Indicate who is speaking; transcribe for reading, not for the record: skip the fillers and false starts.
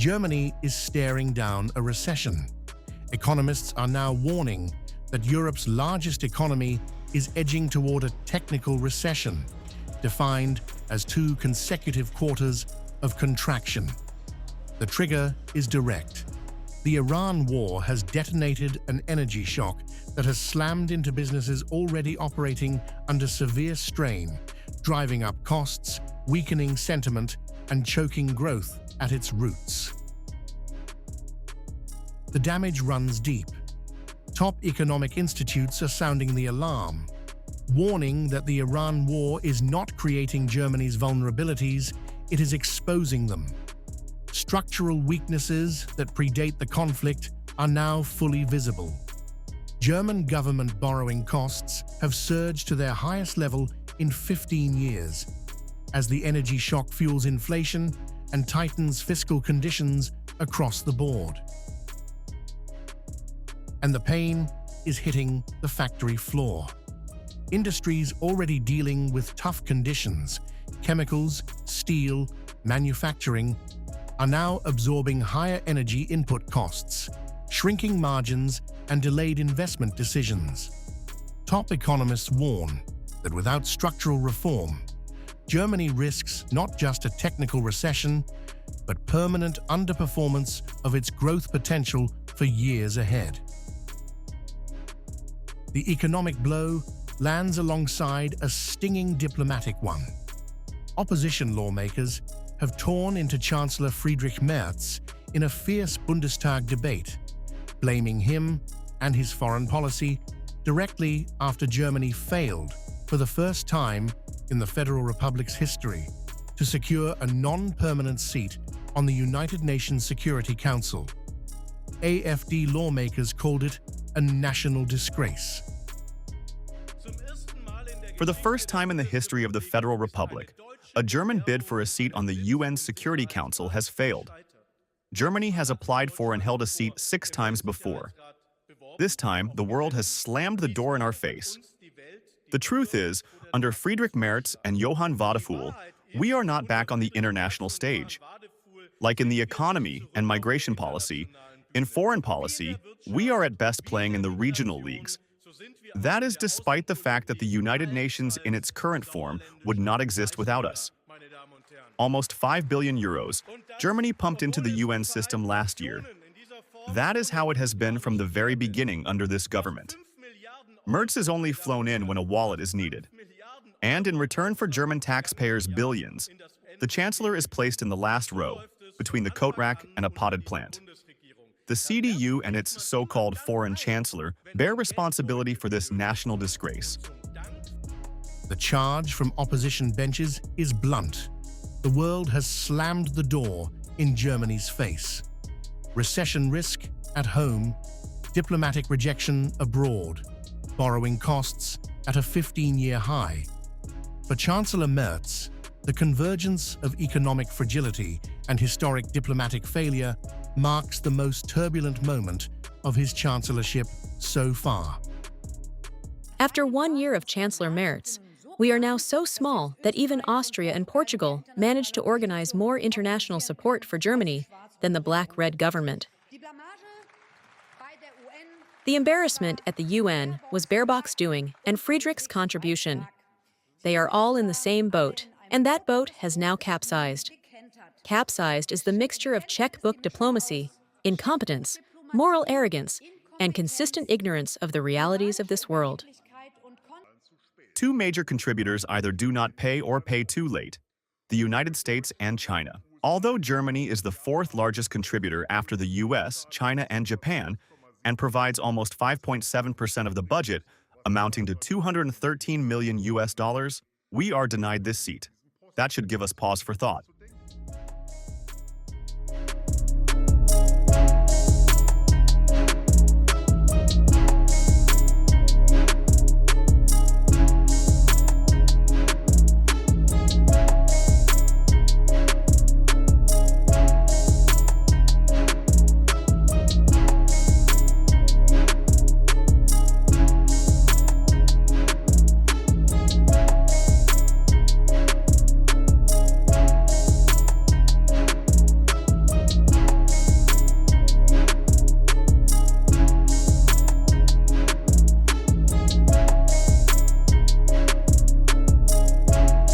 Speaker 1: Germany is staring down a recession. Economists are now warning that Europe's largest economy is edging toward a technical recession, defined as 2 consecutive quarters of contraction. The trigger is direct. The Iran war has detonated an energy shock that has slammed into businesses already operating under severe strain, driving up costs, weakening sentiment, and choking growth at its roots. The damage runs deep. Top economic institutes are sounding the alarm, warning that the Iran war is not creating Germany's vulnerabilities, it is exposing them. Structural weaknesses that predate the conflict are now fully visible. German government borrowing costs have surged to their highest level in 15 years, as the energy shock fuels inflation and tightens fiscal conditions across the board. And the pain is hitting the factory floor. Industries already dealing with tough conditions, chemicals, steel, manufacturing, are now absorbing higher energy input costs, shrinking margins, and delayed investment decisions. Top economists warn that without structural reform, Germany risks not just a technical recession, but permanent underperformance of its growth potential for years ahead. The economic blow lands alongside a stinging diplomatic one. Opposition lawmakers have torn into Chancellor Friedrich Merz in a fierce Bundestag debate, blaming him and his foreign policy directly after Germany failed for the first time in the Federal Republic's history to secure a non-permanent seat on the United Nations Security Council. AfD lawmakers called it a national disgrace.
Speaker 2: For the first time in the history of the Federal Republic, a German bid for a seat on the UN Security Council has failed. Germany has applied for and held a seat 6 times before. This time, the world has slammed the door in our face. The truth is, under Friedrich Merz and Johann Wadephul, we are not back on the international stage. Like in the economy and migration policy, in foreign policy, we are at best playing in the regional leagues. That is despite the fact that the United Nations in its current form would not exist without us. Almost 5 billion euros, Germany pumped into the UN system last year. That is how it has been from the very beginning under this government. Merz is only flown in when a wallet is needed. And in return for German taxpayers' billions, the Chancellor is placed in the last row, between the coat rack and a potted plant. The CDU and its so-called foreign chancellor bear responsibility for this national disgrace.
Speaker 1: The charge from opposition benches is blunt. The world has slammed the door in Germany's face. Recession risk at home, diplomatic rejection abroad, borrowing costs at a 15-year high. For Chancellor Merz, the convergence of economic fragility and historic diplomatic failure marks the most turbulent moment of his chancellorship so far.
Speaker 3: After 1 year of Chancellor Merz, we are now so small that even Austria and Portugal managed to organize more international support for Germany than the black-red government. The embarrassment at the UN was Baerbock's doing and Friedrich's contribution. They are all in the same boat, and that boat has now capsized. Capsized is the mixture of checkbook diplomacy, incompetence, moral arrogance, and consistent ignorance of the realities of this world.
Speaker 2: 2 major contributors either do not pay or pay too late: the United States and China. Although Germany is the 4th largest contributor after the US, China, and Japan, and provides almost 5.7% of the budget, amounting to $213 million, we are denied this seat. That should give us pause for thought.